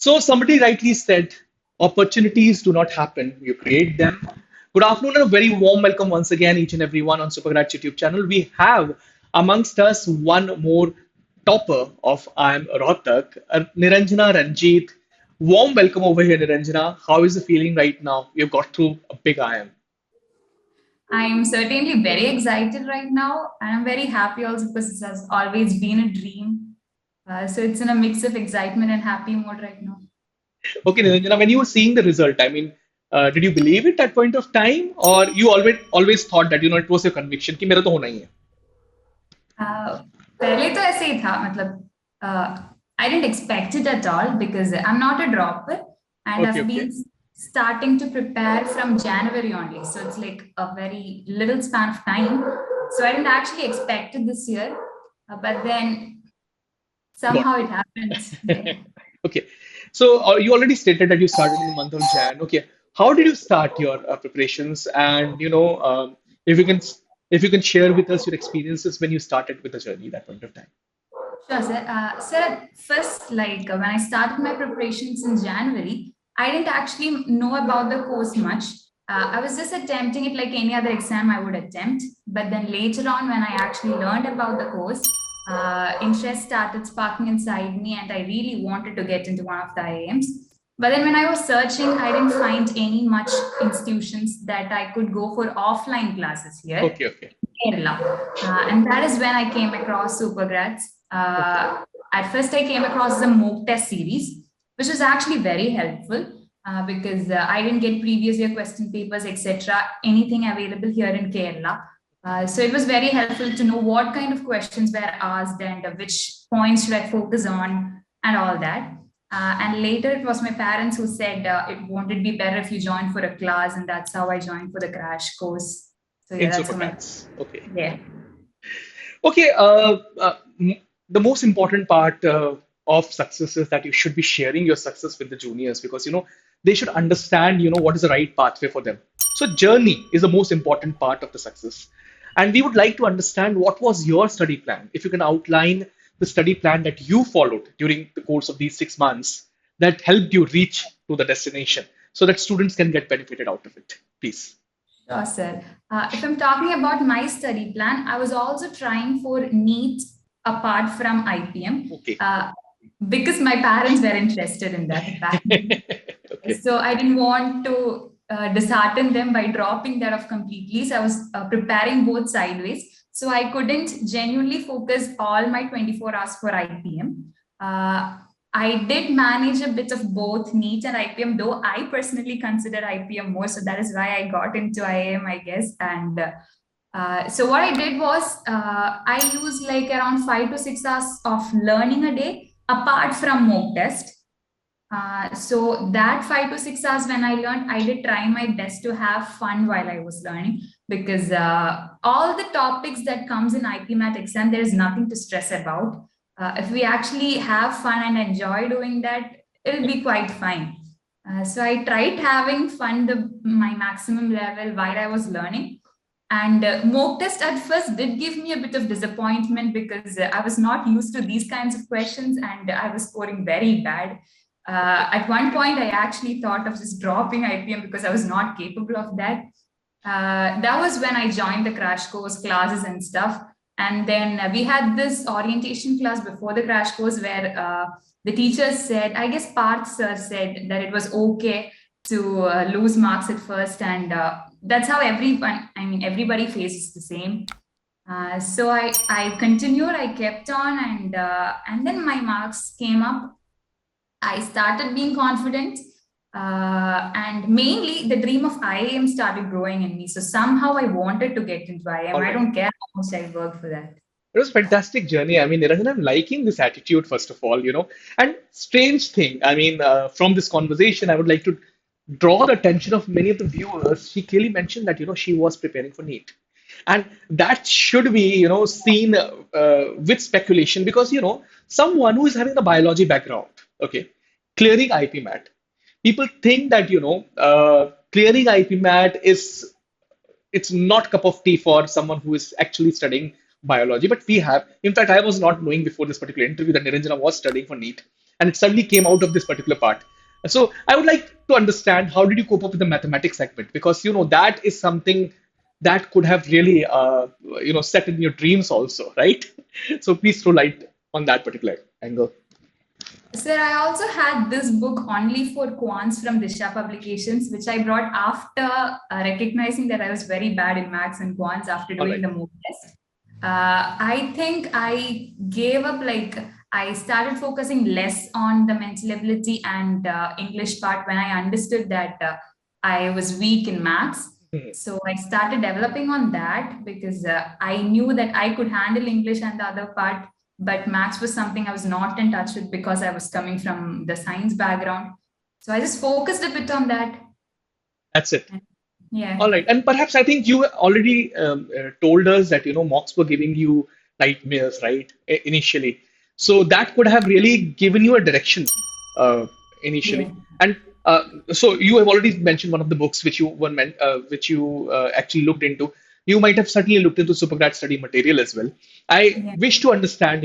So somebody rightly said, opportunities do not happen, you create them. Good afternoon and a very warm welcome once again, each and everyone on SuperGrads YouTube channel. We have amongst us one more topper of IIM Rohtak, Niranjana Ranjit. Warm welcome over here, Niranjana. How is the feeling right now? You've got through a big IIM. I'm certainly very excited right now, and I'm very happy also because this has always been a dream. So it's in a mix of excitement and happy mode right now. Okay, Niranjana, when you were seeing the result, did you believe it at point of time, or you always thought that it was your conviction कि मेरा तो होना ही है? Uh, पहले तो ऐसे ही था मतलब I didn't expect it at all because I'm not a dropper and Okay, I've okay. been starting to prepare from January only. So it's like a very little span of time. So I didn't actually expect it this year, but then Got somehow it it. happened. Yeah. Okay. So you already stated that you started in the month of Jan. Okay. How did you start your preparations? And if you can if you can share with us your experiences when you started with the journey that point of time. Sure, sir. Sir, first, when I started my preparations in January, I didn't actually know about the course much. I was just attempting it like any other exam I would attempt. But then later on, when I actually learned about the course, interest started sparking inside me, and I really wanted to get into one of the IIMs. But then when I was searching, I didn't find any much institutions that I could go for offline classes here. Okay, okay, Kerala. And that is when I came across SuperGrads. okay. At first, I came across the mock test series, which was actually very helpful because I didn't get previous year question papers, etc., anything available here in Kerala. So it was very helpful to know what kind of questions were asked and which points should I focus on and all that. And later, it was my parents who said it won't it be better if you join for a class, and that's how I joined for the crash course. So yeah, In that's how my SuperGrads. Okay. yeah. Okay. The most important part of success is that you should be sharing your success with the juniors because they should understand what is the right pathway for them. So journey is the most important part of the success, and we would like to understand what was your study plan. If you can outline the study plan that you followed during the course of these 6 months that helped you reach to the destination, so that students can get benefited out of it, please. Sure, sir. If I'm talking about my study plan, I was also trying for NEET apart from IPM Okay. because my parents were interested in that back then. Okay. So I didn't want to dishearten them by dropping that off completely. So I was preparing both sideways. So I couldn't genuinely focus all my 24 hours for IPM. I did manage a bit of both NEET and IPM, though I personally consider IPM more. So that is why I got into IIM, I guess. And so what I did was I used like around 5 to 6 hours of learning a day apart from mock test. So that 5 to 6 hours when I learned, I did try my best to have fun while I was learning because all the topics that comes in IPMAT exam, there is nothing to stress about. If we actually have fun and enjoy doing that, it'll be quite fine. So I tried having fun my maximum level while I was learning. And mock test at first did give me a bit of disappointment because I was not used to these kinds of questions and I was scoring very bad. At one point, I actually thought of just dropping IPM because I was not capable of that. That was when I joined the crash course classes and stuff. And then we had this orientation class before the crash course where the teachers said, I guess Parth sir said that it was okay to lose marks at first. And that's how everybody faces the same. So I continued, I kept on, and then my marks came up. I started being confident. And mainly the dream of IIM started growing in me. So somehow I wanted to get into IIM. All I right. don't care how much I work for that. It was a fantastic journey. I mean, Niranjan, I'm liking this attitude, first of all, And strange thing, from this conversation, I would like to draw the attention of many of the viewers. She clearly mentioned that, she was preparing for NEET. And that should be, seen with speculation because, someone who is having a biology background, okay, clearing IPMAT, people think that, clearing IPMAT is it's not cup of tea for someone who is actually studying biology. But we have, in fact, I was not knowing before this particular interview that Niranjana was studying for NEET. and it suddenly came out of this particular part. So I would like to understand how did you cope up with the mathematics segment, because that is something that could have really set in your dreams also, right? So please throw light on that particular angle. Sir, I also had this book only for quants from Disha Publications, which I brought after recognizing that I was very bad in maths and quants after All doing right. the mock test. I think I gave up, like, I started focusing less on the mental ability and English part when I understood that I was weak in maths. Mhm. So I started developing on that because I knew that I could handle English and the other part, but maths was something I was not in touch with because I was coming from the science background. So I just focused a bit on that. That's it. Yeah. All right. And perhaps I think you already told us that, mocks were giving you nightmares, right? Initially. So that could have really given you a direction uh, Yeah. initially. And so you have already mentioned one of the books which you actually looked into. You might have certainly looked into Supergrad study material as well. I Yeah. wish to understand,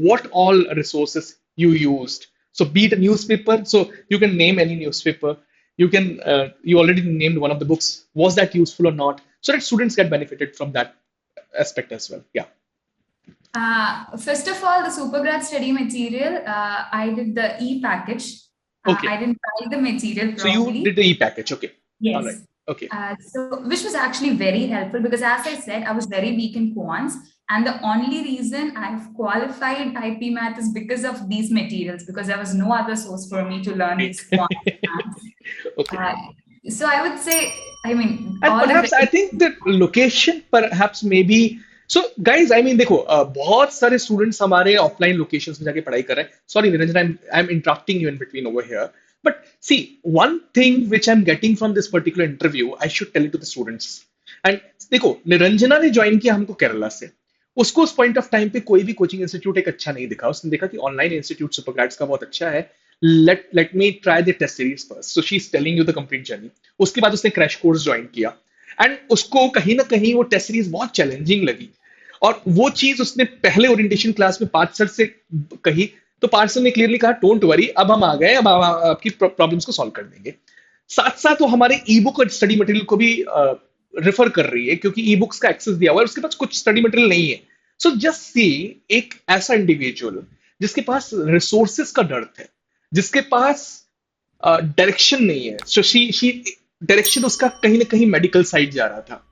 what all resources you used. So be it a newspaper, so you can name any newspaper. You already named one of the books. Was that useful or not? So that students get benefited from that aspect as well. Yeah. First of all, the SuperGrad study material, I did the e-package. Okay. I didn't buy the material So you properly. did the e-package. Okay. All right. Yes. Okay. Which was actually very helpful because, as I said, I was very weak in quants. And the only reason I've qualified IPMAT is because of these materials, because there was no other source for me to learn Great. these quants and maths. Okay. So I would say, I mean, And all the perhaps I think that location perhaps maybe so guys, I mean देखो बहुत सारे students हमारे offline locations में जाके पढ़ाई कर रहे हैं. Sorry Niranjan, I'm interrupting you in between over here. But see, one thing which I'm getting from this particular interview, I should tell it to the students. And देखो निरंजना ने join किया हमको केरला से. उसको उस पॉइंट ऑफ टाइम पे कोई भी कोचिंग इंस्टीट्यूट एक अच्छा नहीं दिखा. उसने देखा कि ऑनलाइन इंस्टीट्यूट सुपरग्रेड्स का बहुत अच्छा है. Let me try the test series first. So she is telling you the complete journey. उसके बाद उसने क्रैश कोर्स ज्वाइन किया एंड उसको कहीं ना कहीं वो टेस्ट सीरीज बहुत चैलेंजिंग लगी. और वो चीज उसने पहले ओरिएंटेशन क्लास में पार्थ सर से कही, तो पार्थ सर ने क्लियरली कहा डोंट वरी, अब हम आ गए, अब हम आपकी प्रॉब्लम्स को सॉल्व कर देंगे. साथ साथ वो हमारे ई बुक और स्टडी मटेरियल को भी रेफर कर रही है क्योंकि ई बुक्स का एक्सेस दिया हुआ है, उसके पास कुछ स्टडी मटेरियल नहीं है. सो जस्ट सी एक ऐसा इंडिविजुअल जिसके पास रिसोर्सेस का डर है, जिसके पास डायरेक्शन नहीं है. सो शी डायरेक्शन उसका कहीं ना कहीं मेडिकल साइड जा रहा था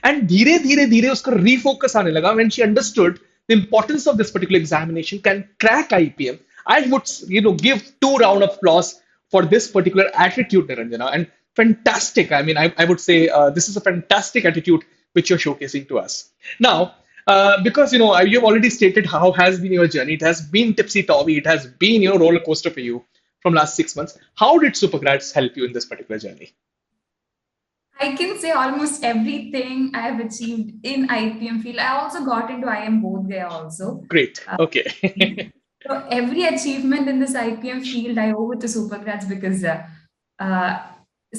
एंड धीरे धीरे धीरे उसका रीफोकस आने लगा when she understood the importance of this particular examination can crack IPM. I would give two round of applause for this particular attitude, Niranjana, and fantastic. I mean, I would say this is a fantastic attitude which you're showcasing to us now. Because you've already stated how has been your journey. It has been tipsy toppy. It has been roller coaster for you from last 6 months. How did Supergrads help you in this particular journey? I can say almost everything I have achieved in IPM field. I also got into IIM Bodh also. Great. Uh, Okay. so every achievement in this IPM field, I owe it to Supergrads because uh,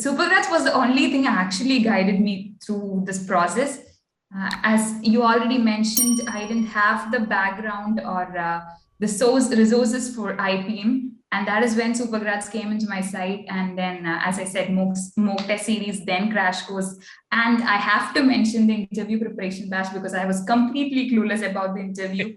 Supergrads was the only thing actually guided me through this process. As you already mentioned, I didn't have the background or the source resources for IPM. And that is when Supergrads came into my sight. And then, as I said, mock test series, then crash course. And I have to mention the interview preparation batch because I was completely clueless about the interview.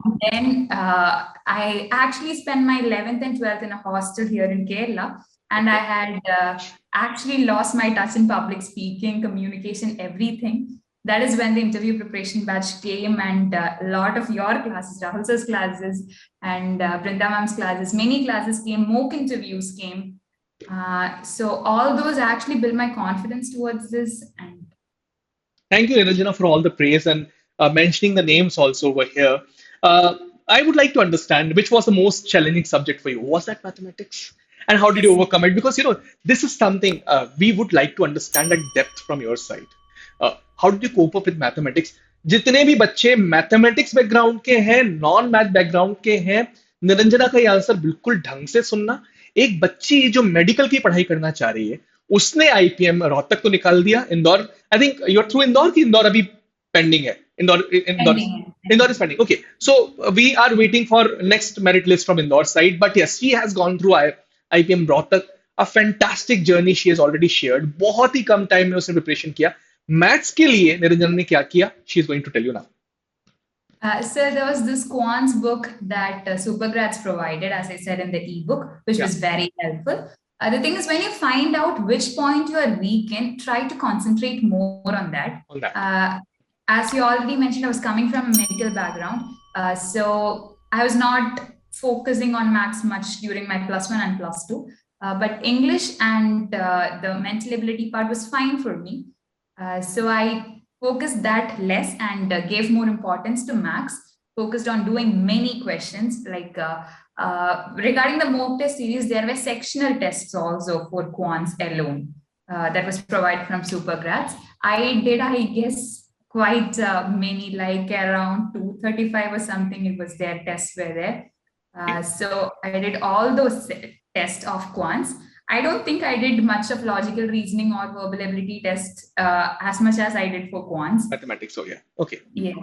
And then I actually spent my 11th and 12th in a hostel here in Kerala. And I had actually lost my touch in public speaking, communication, everything. That is when the interview preparation batch came, and a lot of your classes, Rahul sir's classes, and Brinda ma'am's classes, many classes came, mock interviews came. So all those actually built my confidence towards this. And Thank you, Niranjana, for all the praise and mentioning the names also over here. Uh, I would like to understand which was the most challenging subject for you. Was that mathematics? And how did you yes, overcome it? Because, this is something we would like to understand at depth from your side. How did you cope up with mathematics? जितने भी बच्चे mathematics background के हैं, non math background के हैं, निरंजना का ये answer बिल्कुल ढंग से सुनना. एक बच्ची जो मेडिकल की पढ़ाई करना चाह रही है, उसने आईपीएम रोहतक तो निकाल दिया. Indore, I think you are through Indore, की इंदौर अभी पेंडिंग है. Indore Indore pending. Indore is pending. Okay, so we are waiting for next merit list from Indore side. But yes, she has gone through IPM Rohtak. A fantastic journey she has already shared. बहुत ही कम time में उसने preparation किया. Maths के लिए निरंजन ने क्या किया? She is going to tell you now. So there was this quants book that SuperGrads provided, as I said in the ebook, which Yeah. was very helpful. The thing is, when you find out which point you are weak in, try to concentrate more on that. On that. As you already mentioned, I was coming from a medical background, so I was not focusing on maths much during my +1 and +2. But English and the mental ability part was fine for me. So I focused that less and gave more importance to maths, focused on doing many questions. Like regarding the mock test series, there were sectional tests also for quants alone that was provided from SuperGrads. I did, I guess, quite many, like around 235 or something. It was their tests were there. So I did all those tests of quants. I don't think I did much of logical reasoning or verbal ability tests as much as I did for quants. Mathematics, so yeah. Okay. Yeah.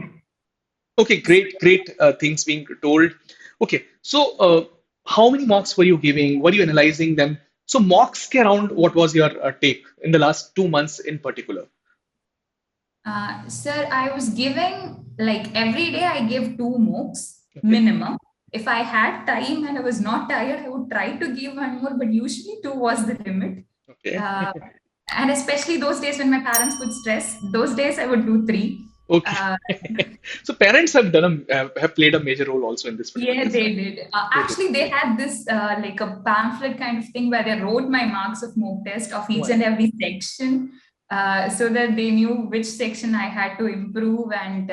Okay, great things being told. Okay, so how many mocks were you giving? Were you analyzing them? So mocks ke around, what was your take in the last 2 months in particular? Sir, I was giving like every day I give 2 mocks minimum. If I had time and I was not tired, I would try to give one more, but usually 2 was the limit. Okay. And especially those days when my parents would stress, those days I would do 3. Okay. So parents have have played a major role also in this particular Yeah, case, they right? did. Actually, they had this like a pamphlet kind of thing where they wrote my marks of mock test of each and every section, so that they knew which section I had to improve. And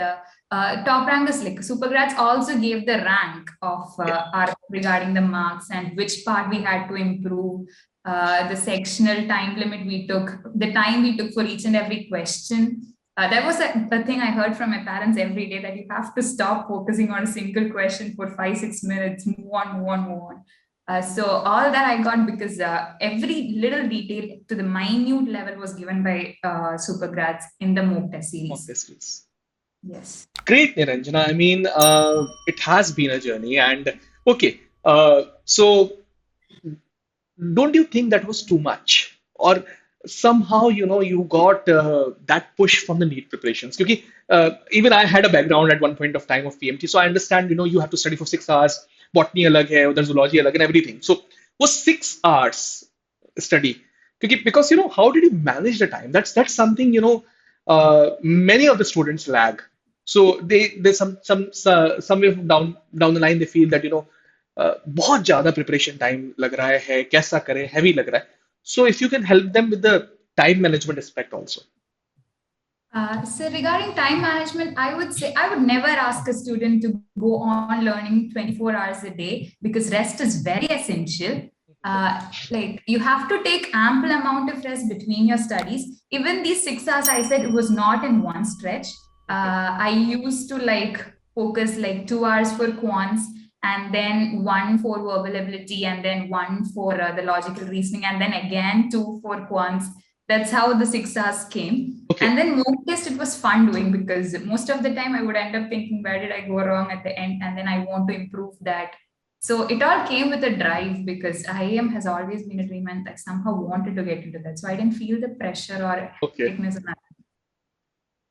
top rankers like SuperGrads also gave the rank of our regarding the marks and which part we had to improve, the sectional time limit we took, the time we took for each and every question. That was a thing I heard from my parents every day, that you have to stop focusing on a single question for 5-6 minutes, move on, move on, move on. So all that I got because every little detail to the minute level was given by SuperGrads in the mock test series. Mock test series. Yes. Great, Niranjana. I mean, it has been a journey, and okay, so don't you think that was too much, or somehow you got that push from the NEET preparations? Because even I had a background at one point of time of PMT, so I understand you have to study for 6 hours. Botany alag hai, udhar zoology alag and everything. So was 6 hours study? Because how did you manage the time? That's something many of the students lag. So they somewhere down the line they feel that बहुत ज्यादा preparation time लग रहा है कैसा करें heavy लग रहा है so if you can help them with the time management aspect also. So regarding time management, I would say I would never ask a student to go on learning 24 hours a day, because rest is very essential. Like you have to take ample amount of rest between your studies. Even these 6 hours, I said it was not in one stretch. I used to like focus like 2 hours for quants, and then 1 for verbal ability, and then 1 for the logical reasoning, and then again 2 for quants. That's how the 6 hours came. Okay. And then mock test, it was fun doing, because most of the time I would end up thinking, where did I go wrong at the end? And then I want to improve that. So it all came with a drive, because IIM has always been a dream, and I somehow wanted to get into that. So I didn't feel the pressure or hecticness of that.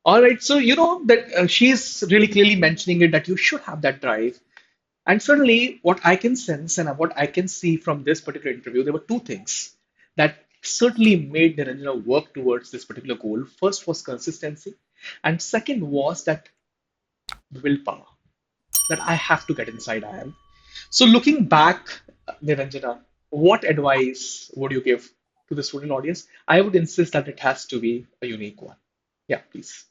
All right. So that she's really clearly mentioning it that you should have that drive. And certainly, what I can sense and what I can see from this particular interview, there were two things that certainly made Niranjana work towards this particular goal. First was consistency, and second was that willpower that I have to get inside IIM. So, looking back, Niranjana, what advice would you give to the student audience? I would insist that it has to be a unique one. Yeah, please.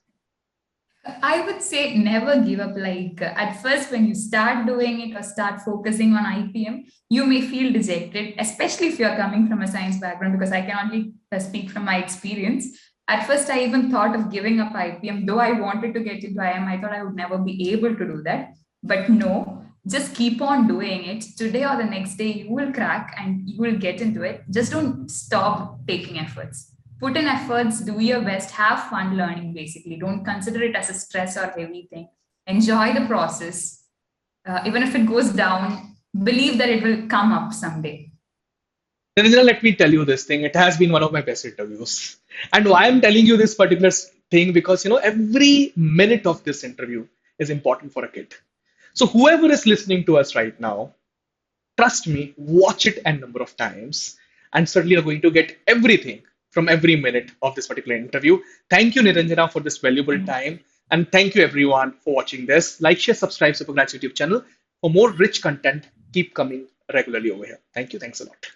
I would say never give up. Like at first, when you start doing it or start focusing on IPM, you may feel dejected, especially if you're coming from a science background, because I can only speak from my experience. At first, I even thought of giving up IPM, though I wanted to get into IIM. I thought I would never be able to do that. But no, just keep on doing it. Today or the next day, you will crack and you will get into it. Just don't stop taking efforts. Put in efforts, do your best, have fun learning basically. Don't consider it as a stress or heavy thing. enjoy the process. Even if it goes down, believe that it will come up someday. Niranjana, let me tell you this thing. It has been one of my best interviews. And why I'm telling you this particular thing, because every minute of this interview is important for a kid. So whoever is listening to us right now, trust me, watch it a number of times, and certainly you're going to get everything from every minute of this particular interview. Thank you, Niranjana, for this valuable Thank time. And thank you, everyone, for watching this. Like, share, subscribe SuperGrads YouTube channel for more rich content. Keep coming regularly over here. Thank you. Thanks a lot.